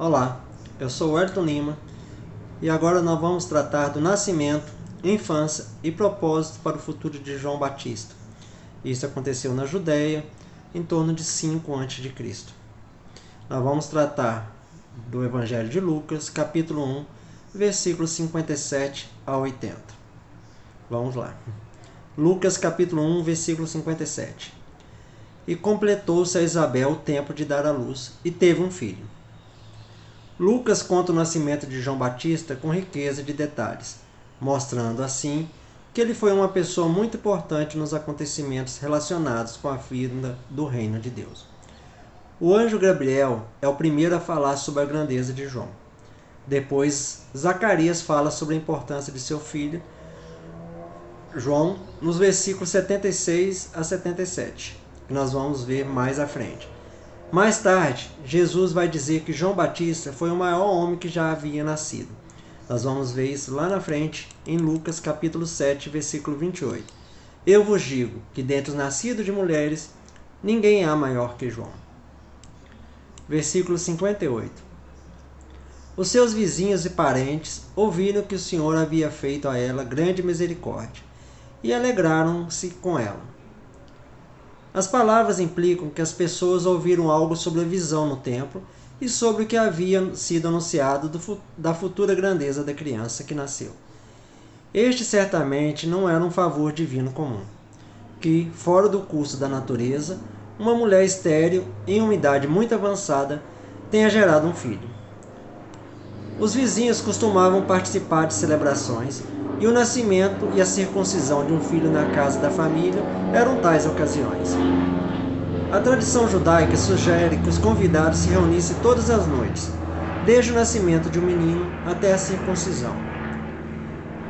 Olá, eu sou o Ayrton Lima e agora nós vamos tratar do nascimento, infância e propósito para o futuro de João Batista. Isso aconteceu na Judéia em torno de 5 a.C. Nós vamos tratar do Evangelho de Lucas, capítulo 1, versículos 57 a 80. Vamos lá. Lucas, capítulo 1, versículo 57. E completou-se a Isabel o tempo de dar à luz, e teve um filho. Lucas conta o nascimento de João Batista com riqueza de detalhes, mostrando assim que ele foi uma pessoa muito importante nos acontecimentos relacionados com a vinda do reino de Deus. O anjo Gabriel é o primeiro a falar sobre a grandeza de João. Depois, Zacarias fala sobre a importância de seu filho, João, nos versículos 76 a 77, que nós vamos ver mais à frente. Mais tarde, Jesus vai dizer que João Batista foi o maior homem que já havia nascido. Nós vamos ver isso lá na frente, em Lucas capítulo 7, versículo 28. Eu vos digo que dentre os nascidos de mulheres, ninguém há maior que João. Versículo 58. Os seus vizinhos e parentes ouviram que o Senhor havia feito a ela grande misericórdia, e alegraram-se com ela. As palavras implicam que as pessoas ouviram algo sobre a visão no templo e sobre o que havia sido anunciado da futura grandeza da criança que nasceu. Este certamente não era um favor divino comum, que, fora do curso da natureza, uma mulher estéril, em uma idade muito avançada, tenha gerado um filho. Os vizinhos costumavam participar de celebrações, e o nascimento e a circuncisão de um filho na casa da família eram tais ocasiões. A tradição judaica sugere que os convidados se reunissem todas as noites, desde o nascimento de um menino até a circuncisão.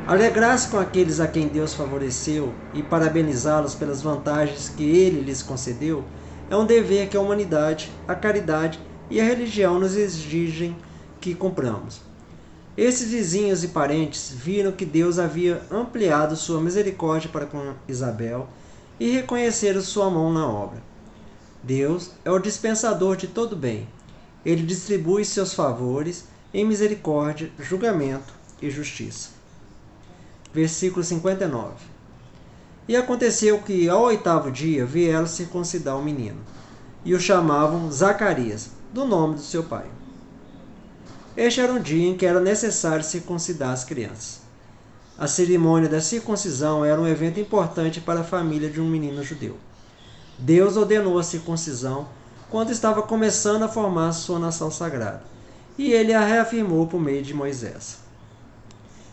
Alegrar-se com aqueles a quem Deus favoreceu e parabenizá-los pelas vantagens que Ele lhes concedeu é um dever que a humanidade, a caridade e a religião nos exigem que cumpramos. Esses vizinhos e parentes viram que Deus havia ampliado sua misericórdia para com Isabel e reconheceram sua mão na obra. Deus é o dispensador de todo bem. Ele distribui seus favores em misericórdia, julgamento e justiça. Versículo 59. E aconteceu que, ao 8º dia, vieram circuncidar o menino, e o chamavam Zacarias, do nome do seu pai. Este era um dia em que era necessário circuncidar as crianças. A cerimônia da circuncisão era um evento importante para a família de um menino judeu. Deus ordenou a circuncisão quando estava começando a formar sua nação sagrada, e ele a reafirmou por meio de Moisés.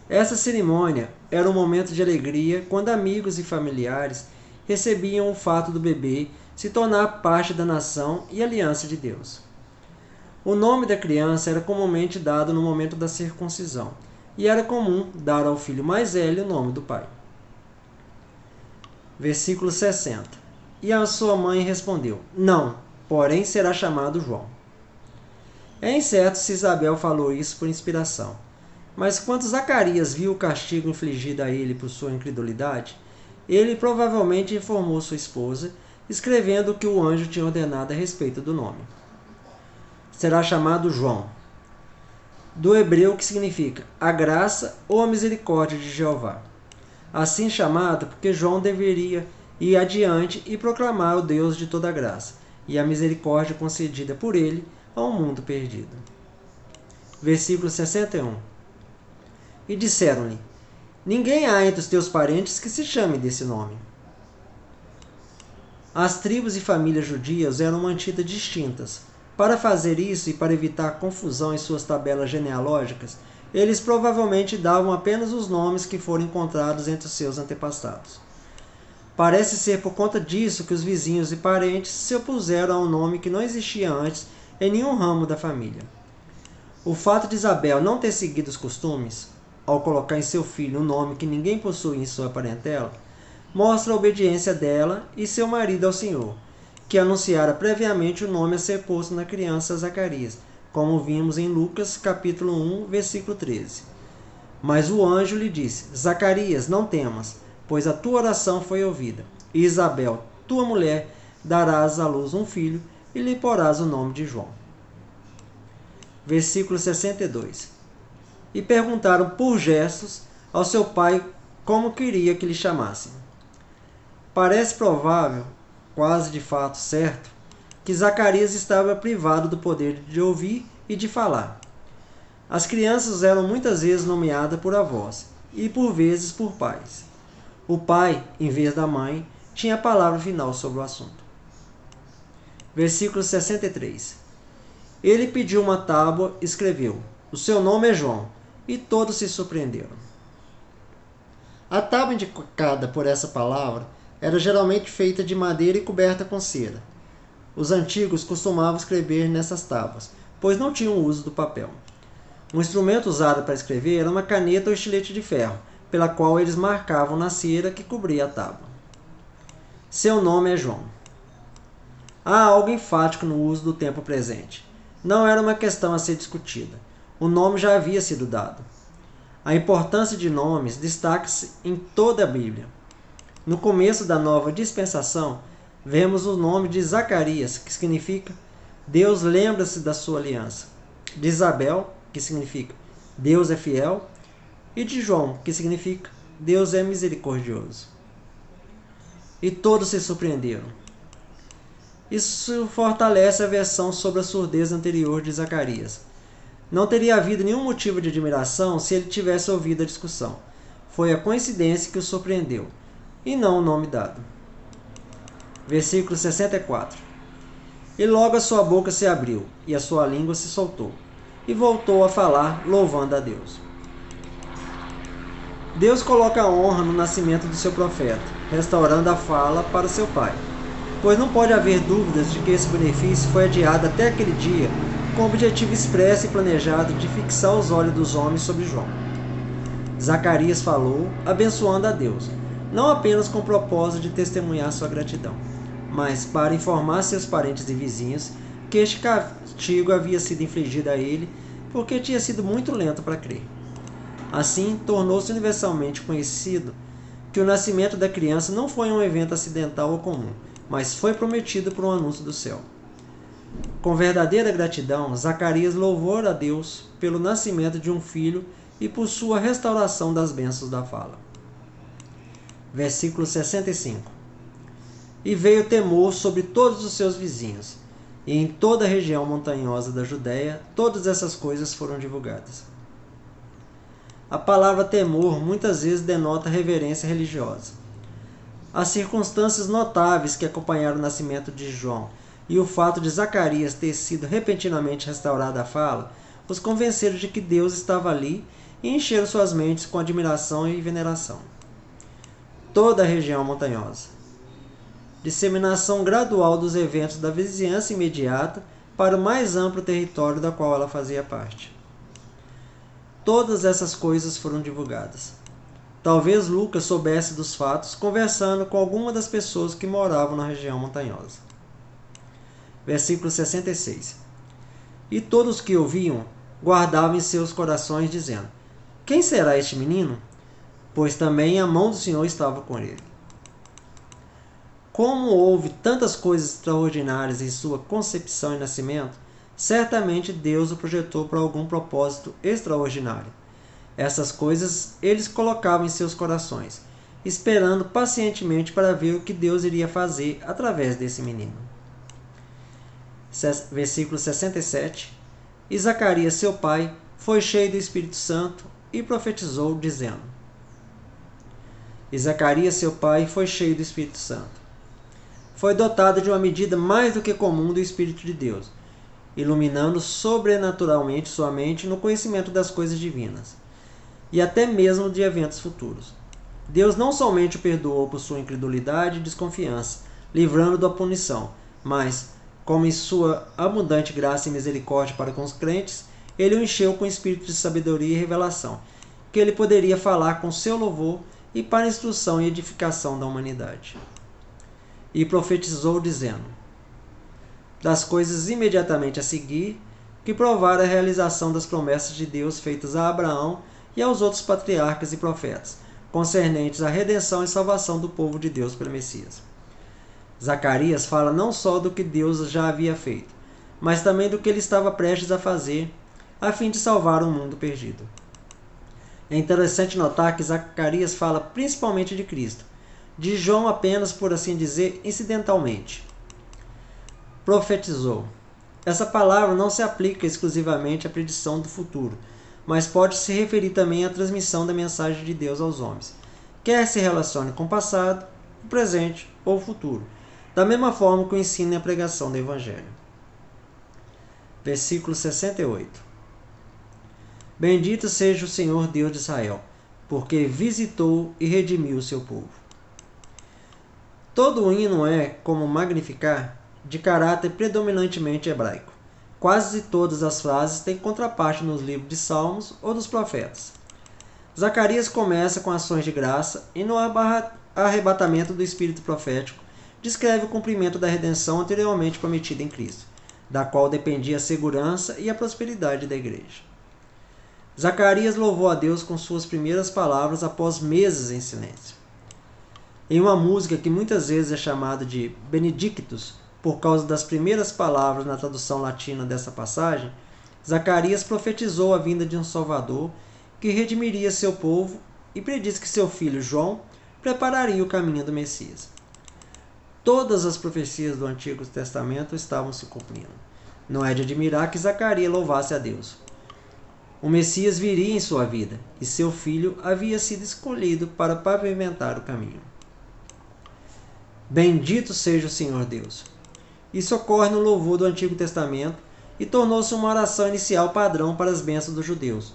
Essa cerimônia era um momento de alegria quando amigos e familiares recebiam o fato do bebê se tornar parte da nação e aliança de Deus. O nome da criança era comumente dado no momento da circuncisão, e era comum dar ao filho mais velho o nome do pai. Versículo 60. E a sua mãe respondeu: Não, porém será chamado João. É incerto se Isabel falou isso por inspiração, mas quando Zacarias viu o castigo infligido a ele por sua incredulidade, ele provavelmente informou sua esposa, escrevendo o que o anjo tinha ordenado a respeito do nome. Será chamado João, do hebreu que significa a graça ou a misericórdia de Jeová. Assim chamado porque João deveria ir adiante e proclamar o Deus de toda graça e a misericórdia concedida por ele ao mundo perdido. Versículo 61. E disseram-lhe: Ninguém há entre os teus parentes que se chame desse nome. As tribos e famílias judias eram mantidas distintas. Para fazer isso e para evitar confusão em suas tabelas genealógicas, eles provavelmente davam apenas os nomes que foram encontrados entre os seus antepassados. Parece ser por conta disso que os vizinhos e parentes se opuseram a um nome que não existia antes em nenhum ramo da família. O fato de Isabel não ter seguido os costumes, ao colocar em seu filho um nome que ninguém possui em sua parentela, mostra a obediência dela e seu marido ao Senhor, que anunciara previamente o nome a ser posto na criança Zacarias, como vimos em Lucas, capítulo 1, versículo 13. Mas o anjo lhe disse: Zacarias, não temas, pois a tua oração foi ouvida. E Isabel, tua mulher, darás à luz um filho, e lhe porás o nome de João. versículo 62. E perguntaram por gestos ao seu pai como queria que lhe chamassem. Parece provável, quase de fato certo, que Zacarias estava privado do poder de ouvir e de falar. As crianças eram muitas vezes nomeadas por avós e por vezes por pais. O pai, em vez da mãe, tinha a palavra final sobre o assunto. Versículo 63. Ele pediu uma tábua e escreveu: o seu nome é João, e todos se surpreenderam. A tábua indicada por essa palavra era geralmente feita de madeira e coberta com cera. Os antigos costumavam escrever nessas tábuas, pois não tinham uso do papel. Um instrumento usado para escrever era uma caneta ou estilete de ferro, pela qual eles marcavam na cera que cobria a tábua. Seu nome é João. Há algo enfático no uso do tempo presente. Não era uma questão a ser discutida. O nome já havia sido dado. A importância de nomes destaca-se em toda a Bíblia. No começo da nova dispensação, vemos o nome de Zacarias, que significa Deus lembra-se da sua aliança, de Isabel, que significa Deus é fiel, e de João, que significa Deus é misericordioso. E todos se surpreenderam. Isso fortalece a versão sobre a surdez anterior de Zacarias. Não teria havido nenhum motivo de admiração se ele tivesse ouvido a discussão. Foi a coincidência que o surpreendeu, e não o nome dado. Versículo 64. E logo a sua boca se abriu, e a sua língua se soltou, e voltou a falar, louvando a Deus. Deus coloca a honra no nascimento do seu profeta, restaurando a fala para seu pai, pois não pode haver dúvidas de que esse benefício foi adiado até aquele dia com o objetivo expresso e planejado de fixar os olhos dos homens sobre João. Zacarias falou, abençoando a Deus, não apenas com o propósito de testemunhar sua gratidão, mas para informar seus parentes e vizinhos que este castigo havia sido infligido a ele porque tinha sido muito lento para crer. Assim, tornou-se universalmente conhecido que o nascimento da criança não foi um evento acidental ou comum, mas foi prometido por um anúncio do céu. Com verdadeira gratidão, Zacarias louvou a Deus pelo nascimento de um filho e por sua restauração das bênçãos da fala. Versículo 65. E veio temor sobre todos os seus vizinhos, e em toda a região montanhosa da Judéia, todas essas coisas foram divulgadas. A palavra temor muitas vezes denota reverência religiosa. As circunstâncias notáveis que acompanharam o nascimento de João e o fato de Zacarias ter sido repentinamente restaurada a fala, os convenceram de que Deus estava ali e encheram suas mentes com admiração e veneração. Toda a região montanhosa. Disseminação gradual dos eventos da vizinhança imediata para o mais amplo território da qual ela fazia parte. Todas essas coisas foram divulgadas. Talvez Lucas soubesse dos fatos conversando com alguma das pessoas que moravam na região montanhosa. Versículo 66. E todos que ouviam guardavam em seus corações, dizendo: quem será este menino? Pois também a mão do Senhor estava com ele. Como houve tantas coisas extraordinárias em sua concepção e nascimento, certamente Deus o projetou para algum propósito extraordinário. Essas coisas eles colocavam em seus corações, esperando pacientemente para ver o que Deus iria fazer através desse menino. Versículo 67. E Zacarias, seu pai, foi cheio do Espírito Santo e profetizou, dizendo: E Zacarias, seu pai, foi cheio do Espírito Santo. Foi dotado de uma medida mais do que comum do Espírito de Deus, iluminando sobrenaturalmente sua mente no conhecimento das coisas divinas, e até mesmo de eventos futuros. Deus não somente o perdoou por sua incredulidade e desconfiança, livrando-o da punição, mas, como em sua abundante graça e misericórdia para com os crentes, ele o encheu com espírito de sabedoria e revelação, que ele poderia falar com seu louvor e para a instrução e edificação da humanidade. E profetizou, dizendo: das coisas imediatamente a seguir, que provaram a realização das promessas de Deus feitas a Abraão e aos outros patriarcas e profetas, concernentes à redenção e salvação do povo de Deus pelo Messias. Zacarias fala não só do que Deus já havia feito, mas também do que ele estava prestes a fazer a fim de salvar um mundo perdido. É interessante notar que Zacarias fala principalmente de Cristo, de João apenas, por assim dizer, incidentalmente. Profetizou. Essa palavra não se aplica exclusivamente à predição do futuro, mas pode se referir também à transmissão da mensagem de Deus aos homens, quer se relacione com o passado, o presente ou o futuro, da mesma forma que o ensino e a pregação do Evangelho. Versículo 68. Bendito seja o Senhor Deus de Israel, porque visitou e redimiu o seu povo. Todo o hino é, como Magnificar, de caráter predominantemente hebraico. Quase todas as frases têm contraparte nos livros de Salmos ou dos profetas. Zacarias começa com ações de graça e no arrebatamento do espírito profético descreve o cumprimento da redenção anteriormente prometida em Cristo, da qual dependia a segurança e a prosperidade da igreja. Zacarias louvou a Deus com suas primeiras palavras após meses em silêncio. Em uma música que muitas vezes é chamada de Benedictus, por causa das primeiras palavras na tradução latina dessa passagem, Zacarias profetizou a vinda de um Salvador que redimiria seu povo e prediz que seu filho João prepararia o caminho do Messias. Todas as profecias do Antigo Testamento estavam se cumprindo. Não é de admirar que Zacarias louvasse a Deus. O Messias viria em sua vida, e seu filho havia sido escolhido para pavimentar o caminho. Bendito seja o Senhor Deus. Isso ocorre no louvor do Antigo Testamento e tornou-se uma oração inicial padrão para as bênçãos dos judeus,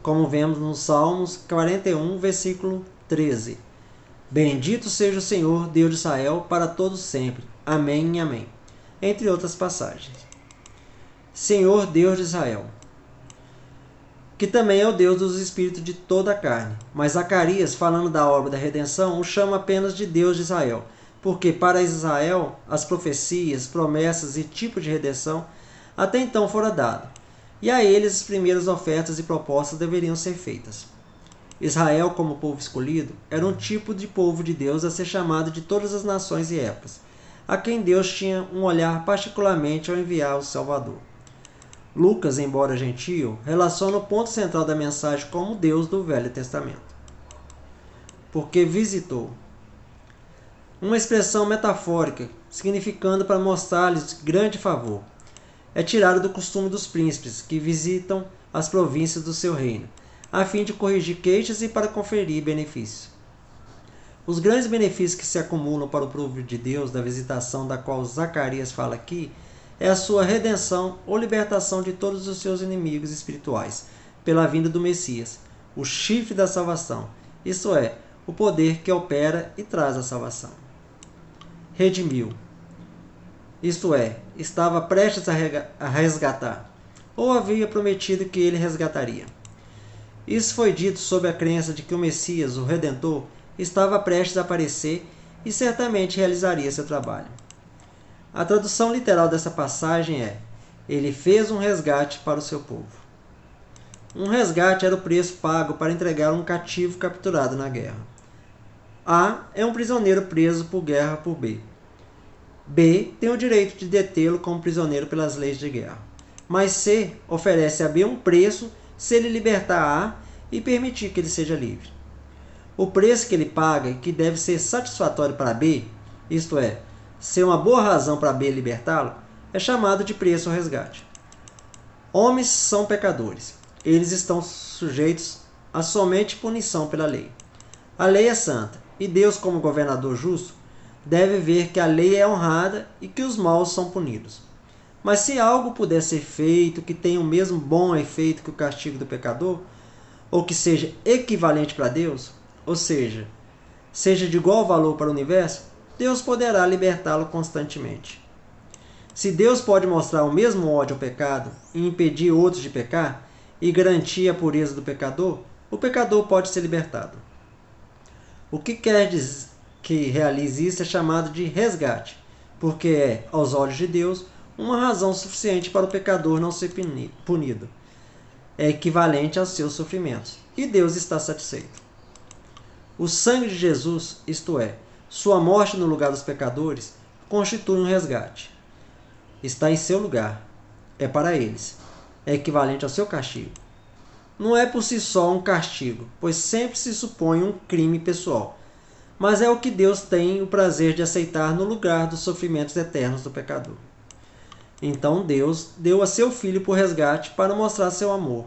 como vemos nos Salmos 41, versículo 13. Bendito seja o Senhor, Deus de Israel, para todos sempre. Amém e amém. Entre outras passagens. Senhor, Deus de Israel, que também é o Deus dos espíritos de toda a carne. Mas Zacarias, falando da obra da redenção, o chama apenas de Deus de Israel, porque para Israel as profecias, promessas e tipo de redenção até então foram dados, e a eles as primeiras ofertas e propostas deveriam ser feitas. Israel, como povo escolhido, era um tipo de povo de Deus a ser chamado de todas as nações e épocas, a quem Deus tinha um olhar particularmente ao enviar o Salvador. Lucas, embora gentio, relaciona o ponto central da mensagem como Deus do Velho Testamento. Porque visitou. Uma expressão metafórica, significando para mostrar-lhes grande favor. É tirado do costume dos príncipes, que visitam as províncias do seu reino, a fim de corrigir queixas e para conferir benefícios. Os grandes benefícios que se acumulam para o povo de Deus da visitação da qual Zacarias fala aqui é a sua redenção ou libertação de todos os seus inimigos espirituais, pela vinda do Messias, o chifre da salvação, isto é, o poder que opera e traz a salvação. Redimiu, isto é, estava prestes a resgatar, ou havia prometido que ele resgataria. Isso foi dito sob a crença de que o Messias, o Redentor, estava prestes a aparecer e certamente realizaria seu trabalho. A tradução literal dessa passagem é: ele fez um resgate para o seu povo. Um resgate era o preço pago para entregar um cativo capturado na guerra. A é um prisioneiro preso por guerra por B. B tem o direito de detê-lo como prisioneiro pelas leis de guerra. Mas C oferece a B um preço se ele libertar A e permitir que ele seja livre. O preço que ele paga e que deve ser satisfatório para B, isto é, ser uma boa razão para B libertá-lo, é chamado de preço ou resgate. Homens são pecadores. Eles estão sujeitos a somente punição pela lei. A lei é santa, e Deus, como governador justo, deve ver que a lei é honrada e que os maus são punidos. Mas se algo puder ser feito que tenha o mesmo bom efeito que o castigo do pecador, ou que seja equivalente para Deus, ou seja de igual valor para o universo, Deus poderá libertá-lo constantemente. Se Deus pode mostrar o mesmo ódio ao pecado e impedir outros de pecar, e garantir a pureza do pecador, o pecador pode ser libertado. O que quer dizer que realize isso é chamado de resgate, porque é, aos olhos de Deus, uma razão suficiente para o pecador não ser punido. É equivalente aos seus sofrimentos, e Deus está satisfeito. O sangue de Jesus, isto é, sua morte no lugar dos pecadores, constitui um resgate. Está em seu lugar. É para eles. é equivalente ao seu castigo. Não é por si só um castigo, pois sempre se supõe um crime pessoal, mas é o que Deus tem o prazer de aceitar no lugar dos sofrimentos eternos do pecador. Então Deus deu a seu Filho por resgate para mostrar seu amor,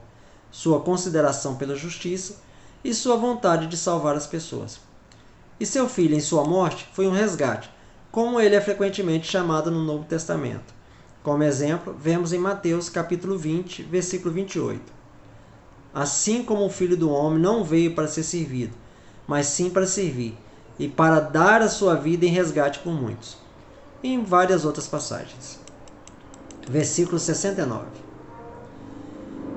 sua consideração pela justiça e sua vontade de salvar as pessoas. E seu Filho, em sua morte, foi um resgate, como ele é frequentemente chamado no Novo Testamento. Como exemplo, vemos em Mateus capítulo 20, versículo 28. Assim como o Filho do Homem não veio para ser servido, mas sim para servir, e para dar a sua vida em resgate por muitos. E em várias outras passagens. Versículo 69.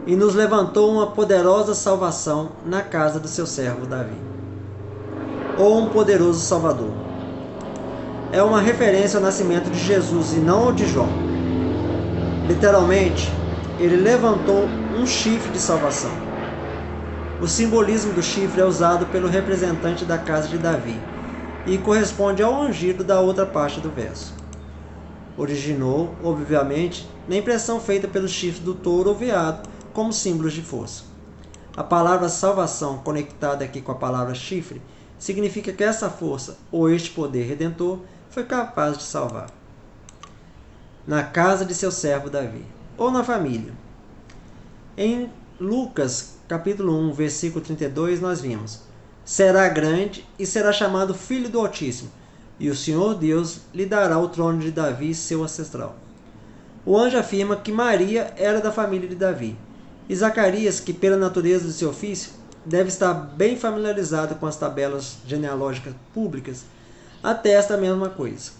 E nos levantou uma poderosa salvação na casa do seu servo Davi. Ou um poderoso Salvador. É uma referência ao nascimento de Jesus e não ao de João. Literalmente, ele levantou um chifre de salvação. O simbolismo do chifre é usado pelo representante da casa de Davi e corresponde ao ungido da outra parte do verso. Originou, obviamente, na impressão feita pelo chifre do touro ou veado como símbolos de força. A palavra salvação, conectada aqui com a palavra chifre, significa que essa força, ou este poder redentor, foi capaz de salvar. Na casa de seu servo Davi, ou na família. Em Lucas, capítulo 1, versículo 32, nós vimos: será grande e será chamado Filho do Altíssimo, e o Senhor Deus lhe dará o trono de Davi, seu ancestral. O anjo afirma que Maria era da família de Davi, e Zacarias, que pela natureza do seu ofício, deve estar bem familiarizado com as tabelas genealógicas públicas, atesta a mesma coisa.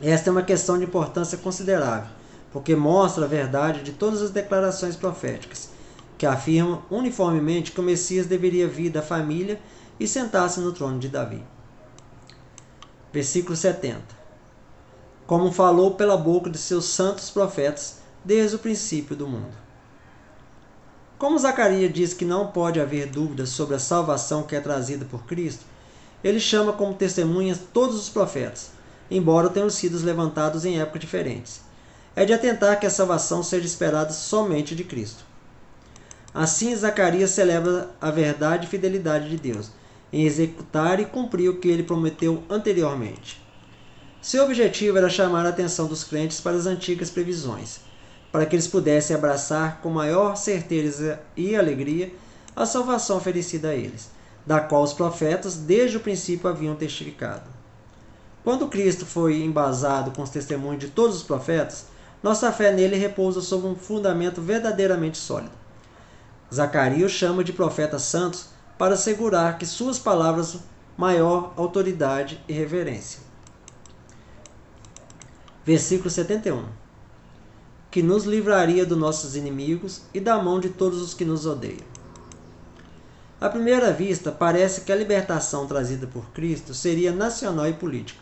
Esta é uma questão de importância considerável, porque mostra a verdade de todas as declarações proféticas, que afirmam uniformemente que o Messias deveria vir da família e sentar-se no trono de Davi. Versículo 70. Como falou pela boca de seus santos profetas desde o princípio do mundo. Como Zacarias diz que não pode haver dúvidas sobre a salvação que é trazida por Cristo, ele chama como testemunhas todos os profetas, embora tenham sido levantados em épocas diferentes. É de atentar que a salvação seja esperada somente de Cristo. Assim, Zacarias celebra a verdade e fidelidade de Deus, em executar e cumprir o que ele prometeu anteriormente. Seu objetivo era chamar a atenção dos crentes para as antigas previsões, para que eles pudessem abraçar com maior certeza e alegria a salvação oferecida a eles, da qual os profetas desde o princípio haviam testificado. Quando Cristo foi embasado com os testemunhos de todos os profetas, nossa fé nele repousa sobre um fundamento verdadeiramente sólido. Zacarias chama de profetas santos para assegurar que suas palavras maior autoridade e reverência. Versículo 71. Que nos livraria dos nossos inimigos e da mão de todos os que nos odeiam. À primeira vista, parece que a libertação trazida por Cristo seria nacional e política,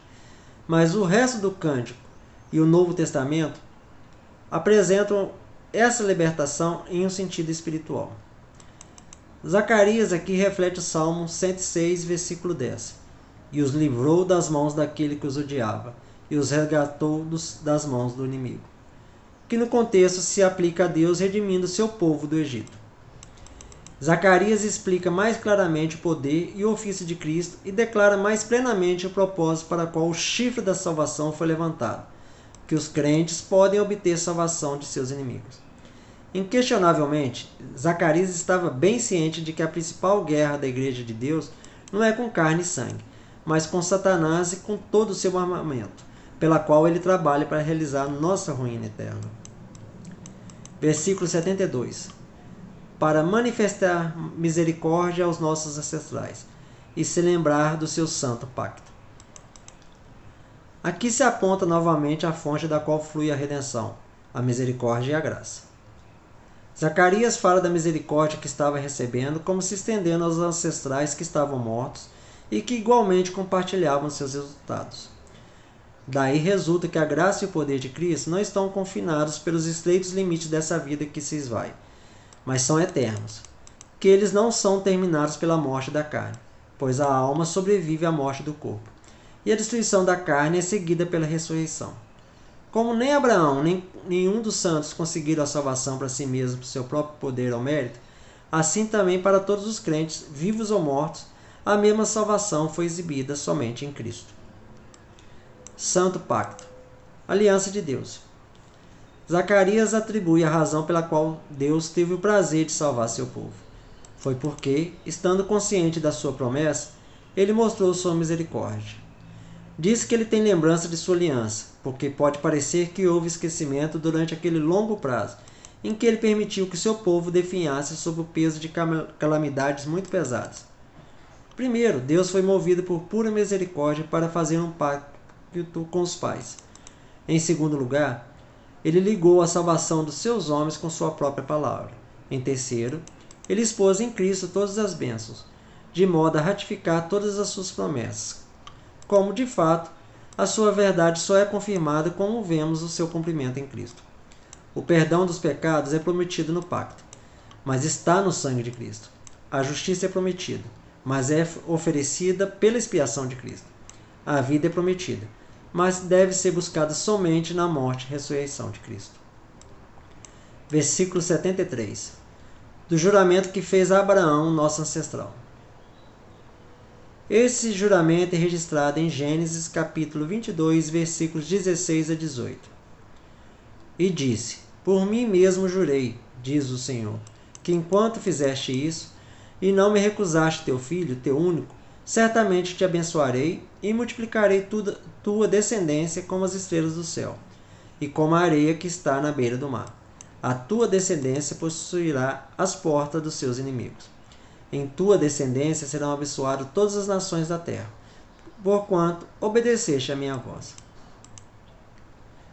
mas o resto do Cântico e o Novo Testamento apresentam essa libertação em um sentido espiritual. Zacarias aqui reflete o Salmo 106, versículo 10. E os livrou das mãos daquele que os odiava, e os resgatou das mãos do inimigo. Que no contexto se aplica a Deus redimindo seu povo do Egito. Zacarias explica mais claramente o poder e o ofício de Cristo e declara mais plenamente o propósito para o qual o chifre da salvação foi levantado, que os crentes podem obter salvação de seus inimigos. Inquestionavelmente, Zacarias estava bem ciente de que a principal guerra da Igreja de Deus não é com carne e sangue, mas com Satanás e com todo o seu armamento, pela qual ele trabalha para realizar nossa ruína eterna. Versículo 72. Para manifestar misericórdia aos nossos ancestrais e se lembrar do seu santo pacto. Aqui se aponta novamente a fonte da qual flui a redenção, a misericórdia e a graça. Zacarias fala da misericórdia que estava recebendo como se estendendo aos ancestrais que estavam mortos e que igualmente compartilhavam seus resultados. Daí resulta que a graça e o poder de Cristo não estão confinados pelos estreitos limites dessa vida que se esvai, mas são eternos, que eles não são terminados pela morte da carne, pois a alma sobrevive à morte do corpo, e a destruição da carne é seguida pela ressurreição. Como nem Abraão, nem nenhum dos santos conseguiram a salvação para si mesmo por seu próprio poder ou mérito, assim também para todos os crentes, vivos ou mortos, a mesma salvação foi exibida somente em Cristo. Santo Pacto. Aliança de Deus. Zacarias atribui a razão pela qual Deus teve o prazer de salvar seu povo. Foi porque, estando consciente da sua promessa, ele mostrou sua misericórdia. Diz que ele tem lembrança de sua aliança, porque pode parecer que houve esquecimento durante aquele longo prazo, em que ele permitiu que seu povo definhasse sob o peso de calamidades muito pesadas. Primeiro, Deus foi movido por pura misericórdia para fazer um pacto com os pais. Em segundo lugar, ele ligou a salvação dos seus homens com sua própria palavra. Em terceiro, ele expôs em Cristo todas as bênçãos, de modo a ratificar todas as suas promessas. Como, de fato, a sua verdade só é confirmada como vemos o seu cumprimento em Cristo. O perdão dos pecados é prometido no pacto, mas está no sangue de Cristo. A justiça é prometida, mas é oferecida pela expiação de Cristo. A vida é prometida, mas deve ser buscada somente na morte e ressurreição de Cristo. Versículo 73. Do juramento que fez a Abraão, nosso ancestral. Esse juramento é registrado em Gênesis capítulo 22, versículos 16 a 18. E disse: Por mim mesmo jurei, diz o Senhor, que enquanto fizeste isso, e não me recusaste teu filho, teu único, certamente te abençoarei e multiplicarei tua descendência como as estrelas do céu, e como a areia que está na beira do mar. A tua descendência possuirá as portas dos seus inimigos. Em tua descendência serão abençoadas todas as nações da terra, porquanto obedeceste a minha voz.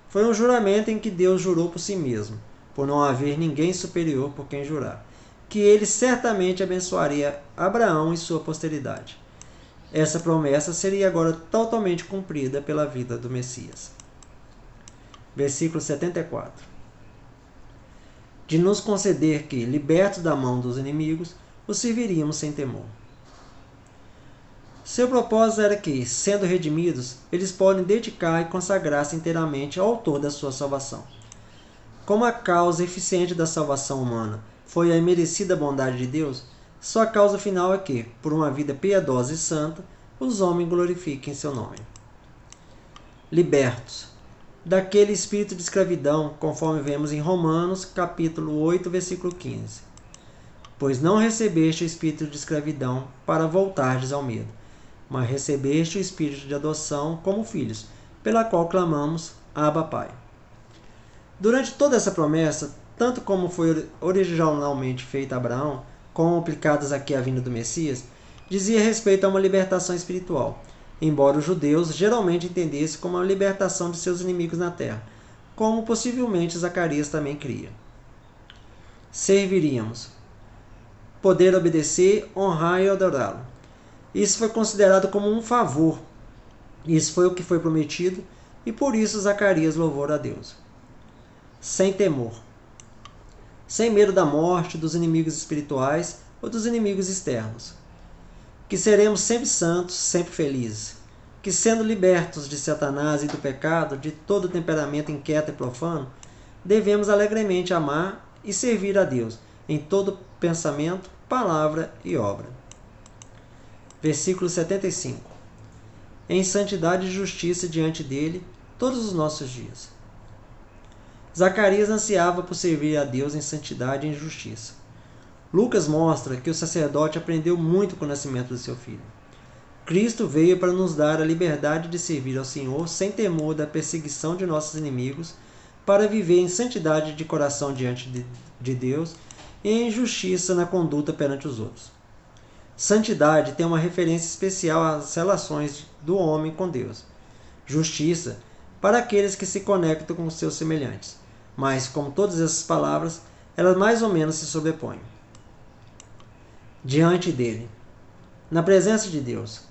Foi um juramento em que Deus jurou por si mesmo, por não haver ninguém superior por quem jurar, que ele certamente abençoaria Abraão e sua posteridade. Essa promessa seria agora totalmente cumprida pela vida do Messias. Versículo 74. De nos conceder que, libertos da mão dos inimigos, os serviríamos sem temor. Seu propósito era que, sendo redimidos, eles podem dedicar e consagrar-se inteiramente ao autor da sua salvação. Como a causa eficiente da salvação humana foi a imerecida bondade de Deus, sua causa final é que, por uma vida piedosa e santa, os homens glorifiquem seu nome. Libertos daquele espírito de escravidão, conforme vemos em Romanos, capítulo 8, versículo 15. Pois não recebeste o espírito de escravidão para voltardes ao medo, mas recebeste o espírito de adoção como filhos, pela qual clamamos, Abba, Pai. Durante toda essa promessa, tanto como foi originalmente feita a Abraão, como aplicadas aqui à vinda do Messias, dizia respeito a uma libertação espiritual, embora os judeus geralmente entendessem como a libertação de seus inimigos na terra, como possivelmente Zacarias também cria. Serviríamos. Poder obedecer, honrar e adorá-lo. Isso foi considerado como um favor. Isso foi o que foi prometido, e por isso Zacarias louvou a Deus. Sem temor. Sem medo da morte, dos inimigos espirituais ou dos inimigos externos. Que seremos sempre santos, sempre felizes. Que, sendo libertos de Satanás e do pecado, de todo temperamento inquieto e profano, devemos alegremente amar e servir a Deus em todo pensamento, palavra e obra. Versículo 75. Em santidade e justiça diante dele todos os nossos dias. Zacarias ansiava por servir a Deus em santidade e em justiça. Lucas mostra que o sacerdote aprendeu muito com o nascimento do seu filho. Cristo veio para nos dar a liberdade de servir ao Senhor sem temor da perseguição de nossos inimigos, para viver em santidade de coração diante de Deus e em justiça na conduta perante os outros. Santidade tem uma referência especial às relações do homem com Deus. Justiça, para aqueles que se conectam com seus semelhantes. Mas, como todas essas palavras, elas mais ou menos se sobrepõem. Diante dele, na presença de Deus,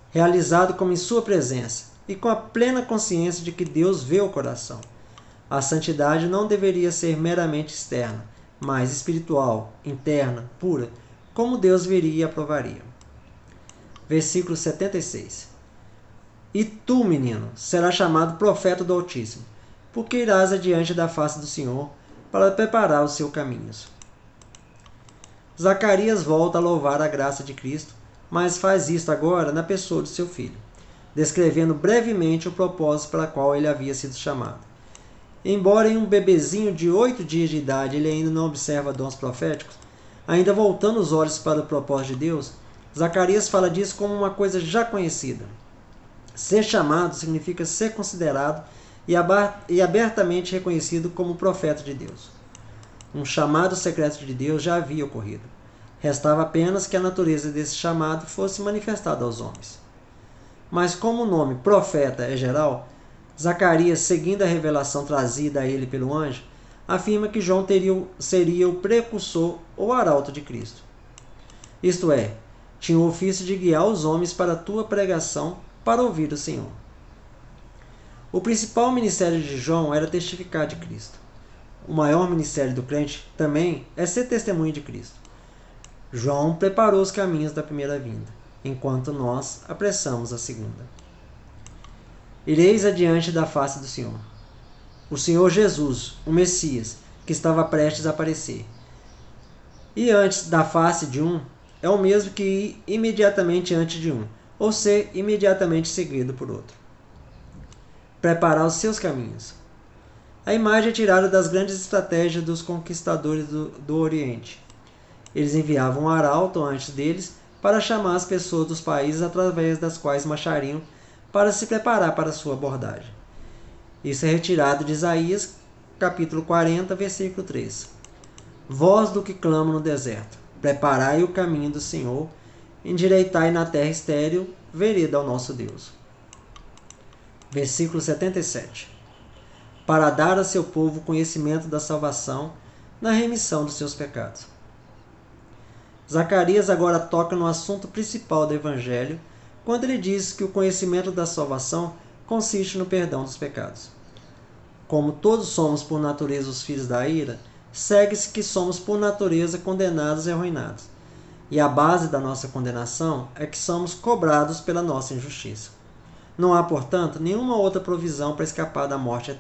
realizado como em sua presença e com a plena consciência de que Deus vê o coração. A santidade não deveria ser meramente externa, mas espiritual, interna, pura, como Deus veria e aprovaria. Versículo 76. E tu, menino, serás chamado profeta do Altíssimo, porque irás adiante da face do Senhor para preparar os seus caminhos. Zacarias volta a louvar a graça de Cristo, mas faz isto agora na pessoa de seu filho, descrevendo brevemente o propósito para qual ele havia sido chamado. Embora em um bebezinho de 8 dias de idade ele ainda não observa dons proféticos, ainda voltando os olhos para o propósito de Deus, Zacarias fala disso como uma coisa já conhecida. Ser chamado significa ser considerado e abertamente reconhecido como profeta de Deus. Um chamado secreto de Deus já havia ocorrido. Restava apenas que a natureza desse chamado fosse manifestada aos homens. Mas como o nome profeta é geral, Zacarias, seguindo a revelação trazida a ele pelo anjo, afirma que João seria o precursor ou arauto de Cristo. Isto é, tinha o ofício de guiar os homens para a tua pregação para ouvir o Senhor. O principal ministério de João era testificar de Cristo. O maior ministério do crente também é ser testemunha de Cristo. João preparou os caminhos da primeira vinda, enquanto nós apressamos a segunda. Ireis adiante da face do Senhor. O Senhor Jesus, o Messias, que estava prestes a aparecer. E antes da face de um, é o mesmo que ir imediatamente antes de um, ou ser imediatamente seguido por outro. Preparar os seus caminhos. A imagem é tirada das grandes estratégias dos conquistadores do Oriente. Eles enviavam um arauto antes deles para chamar as pessoas dos países através das quais marchariam para se preparar para a sua abordagem. Isso é retirado de Isaías, capítulo 40, versículo 3. Voz do que clama no deserto, preparai o caminho do Senhor, endireitai na terra estéril, vereda ao nosso Deus. Versículo 77. Para dar a seu povo conhecimento da salvação na remissão dos seus pecados. Zacarias agora toca no assunto principal do Evangelho, quando ele diz que o conhecimento da salvação consiste no perdão dos pecados. Como todos somos por natureza os filhos da ira, segue-se que somos por natureza condenados e arruinados. E a base da nossa condenação é que somos cobrados pela nossa injustiça. Não há, portanto, nenhuma outra provisão para escapar da morte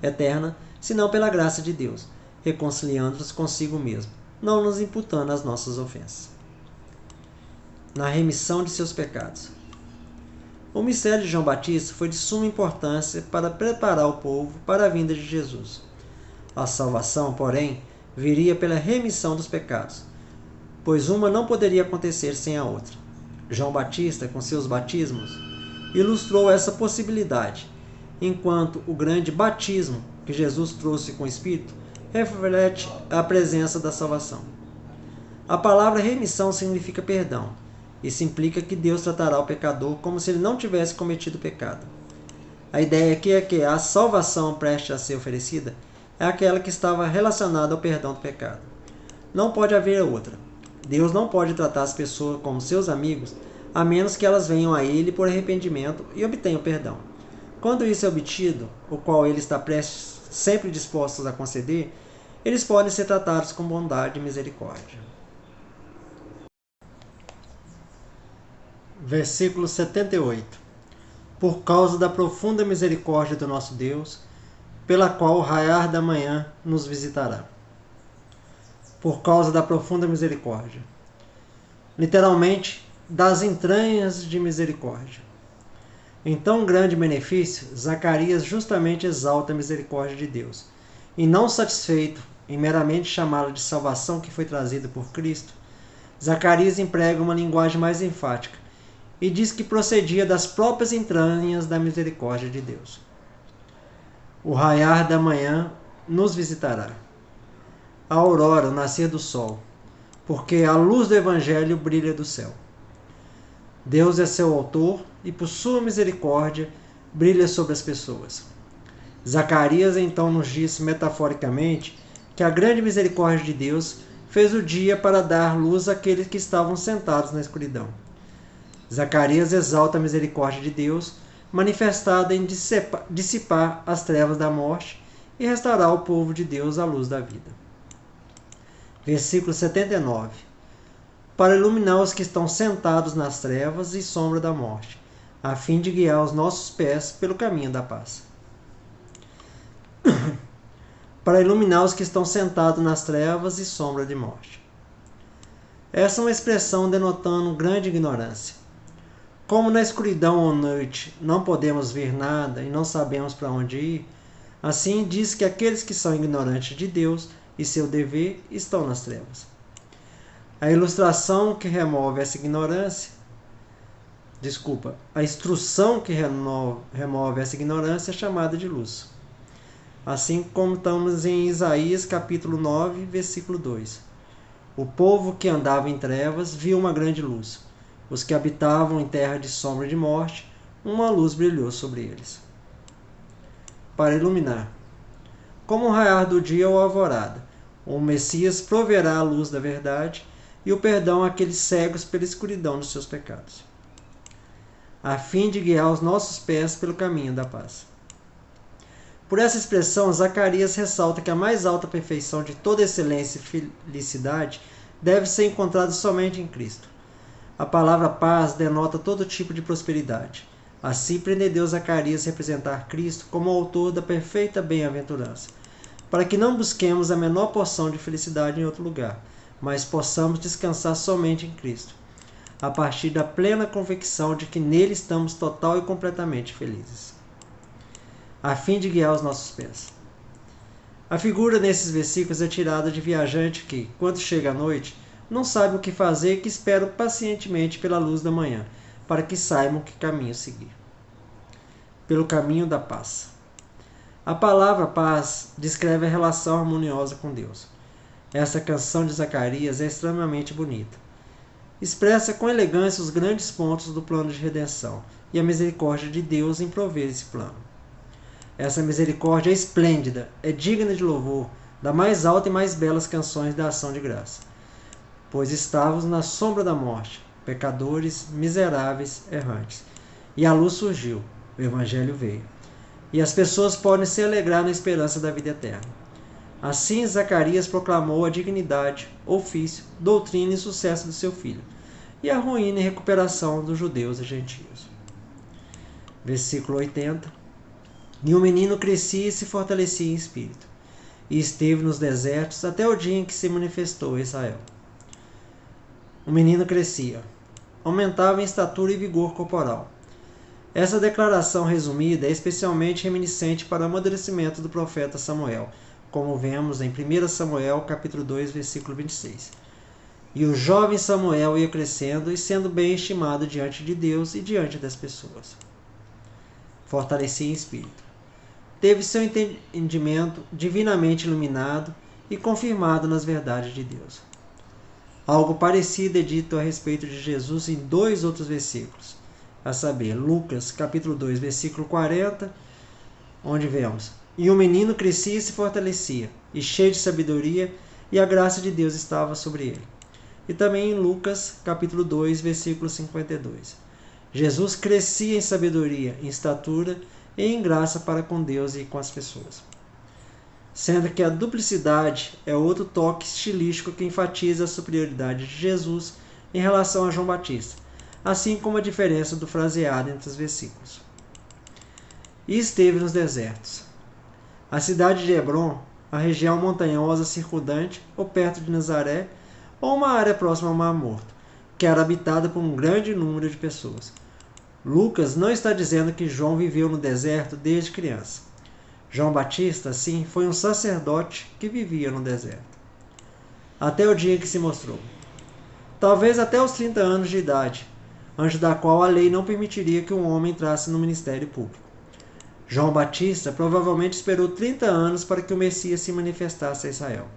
eterna, senão pela graça de Deus, reconciliando-nos consigo mesmo, não nos imputando as nossas ofensas. Na remissão de seus pecados. O mistério de João Batista foi de suma importância para preparar o povo para a vinda de Jesus. A salvação, porém, viria pela remissão dos pecados, pois uma não poderia acontecer sem a outra. João Batista, com seus batismos, ilustrou essa possibilidade, enquanto o grande batismo que Jesus trouxe com o Espírito reflete a presença da salvação. A palavra remissão significa perdão. Isso implica que Deus tratará o pecador como se ele não tivesse cometido pecado. A ideia aqui é que a salvação prestes a ser oferecida é aquela que estava relacionada ao perdão do pecado. Não pode haver outra. Deus não pode tratar as pessoas como seus amigos, a menos que elas venham a Ele por arrependimento e obtenham perdão. Quando isso é obtido, o qual Ele está sempre disposto a conceder, eles podem ser tratados com bondade e misericórdia. Versículo 78. Por causa da profunda misericórdia do nosso Deus, pela qual o raiar da manhã nos visitará. Por causa da profunda misericórdia. Literalmente, das entranhas de misericórdia. Em tão grande benefício, Zacarias justamente exalta a misericórdia de Deus. E não satisfeito em meramente chamá-la de salvação que foi trazida por Cristo, Zacarias emprega uma linguagem mais enfática e diz que procedia das próprias entranhas da misericórdia de Deus. O raiar da manhã nos visitará. A aurora, o nascer do sol, porque a luz do Evangelho brilha do céu. Deus é seu autor e, por sua misericórdia, brilha sobre as pessoas. Zacarias então nos diz metaforicamente que a grande misericórdia de Deus fez o dia para dar luz àqueles que estavam sentados na escuridão. Zacarias exalta a misericórdia de Deus, manifestada em dissipar as trevas da morte e restaurar o povo de Deus à luz da vida. Versículo 79. Para iluminar os que estão sentados nas trevas e sombra da morte, a fim de guiar os nossos pés pelo caminho da paz. para iluminar os que estão sentados nas trevas e sombra de morte. Essa é uma expressão denotando grande ignorância. Como na escuridão ou noite não podemos ver nada e não sabemos para onde ir, assim diz que aqueles que são ignorantes de Deus e seu dever estão nas trevas. A ilustração que remove essa ignorância, a instrução que remove essa ignorância é chamada de luz. Assim como estamos em Isaías capítulo 9, versículo 2. O povo que andava em trevas viu uma grande luz. Os que habitavam em terra de sombra de morte, uma luz brilhou sobre eles. Para iluminar. Como o raiar do dia ou a alvorada, o Messias proverá a luz da verdade e o perdão àqueles cegos pela escuridão dos seus pecados, a fim de guiar os nossos pés pelo caminho da paz. Por essa expressão, Zacarias ressalta que a mais alta perfeição de toda excelência e felicidade deve ser encontrada somente em Cristo. A palavra paz denota todo tipo de prosperidade. Assim pretendeu Zacarias representar Cristo como o autor da perfeita bem-aventurança, para que não busquemos a menor porção de felicidade em outro lugar, mas possamos descansar somente em Cristo, a partir da plena convicção de que nele estamos total e completamente felizes, a fim de guiar os nossos pés. A figura nesses versículos é tirada de viajante que, quando chega a noite, não sabe o que fazer e que espera pacientemente pela luz da manhã, para que saibam que caminho seguir. Pelo caminho da paz. A palavra paz descreve a relação harmoniosa com Deus. Essa canção de Zacarias é extremamente bonita. Expressa com elegância os grandes pontos do plano de redenção e a misericórdia de Deus em prover esse plano. Essa misericórdia é esplêndida, é digna de louvor, da mais alta e mais belas canções da ação de graça. Pois estávamos na sombra da morte, pecadores, miseráveis, errantes. E a luz surgiu, o Evangelho veio. E as pessoas podem se alegrar na esperança da vida eterna. Assim, Zacarias proclamou a dignidade, ofício, doutrina e sucesso do seu filho, e a ruína e recuperação dos judeus e gentios. Versículo 80. E o menino crescia e se fortalecia em espírito, e esteve nos desertos até o dia em que se manifestou a Israel. O menino crescia, aumentava em estatura e vigor corporal. Essa declaração resumida é especialmente reminiscente para o amadurecimento do profeta Samuel, como vemos em 1 Samuel capítulo 2, versículo 26. E o jovem Samuel ia crescendo e sendo bem estimado diante de Deus e diante das pessoas. Fortalecia em espírito. Teve seu entendimento divinamente iluminado e confirmado nas verdades de Deus. Algo parecido é dito a respeito de Jesus em dois outros versículos, a saber, Lucas capítulo 2, versículo 40, onde vemos: E o menino crescia e se fortalecia, e cheio de sabedoria, e a graça de Deus estava sobre ele. E também em Lucas capítulo 2, versículo 52. Jesus crescia em sabedoria, em estatura e em graça para com Deus e com as pessoas. Sendo que a duplicidade é outro toque estilístico que enfatiza a superioridade de Jesus em relação a João Batista, assim como a diferença do fraseado entre os versículos. E esteve nos desertos. A cidade de Hebrom, a região montanhosa circundante, ou perto de Nazaré, ou uma área próxima ao Mar Morto, que era habitada por um grande número de pessoas. Lucas não está dizendo que João viveu no deserto desde criança. João Batista, sim, foi um sacerdote que vivia no deserto, até o dia que se mostrou. Talvez até os 30 anos de idade, antes da qual a lei não permitiria que um homem entrasse no ministério público. João Batista provavelmente esperou 30 anos para que o Messias se manifestasse a Israel.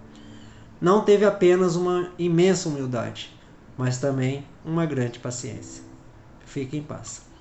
Não teve apenas uma imensa humildade, mas também uma grande paciência. Fique em paz.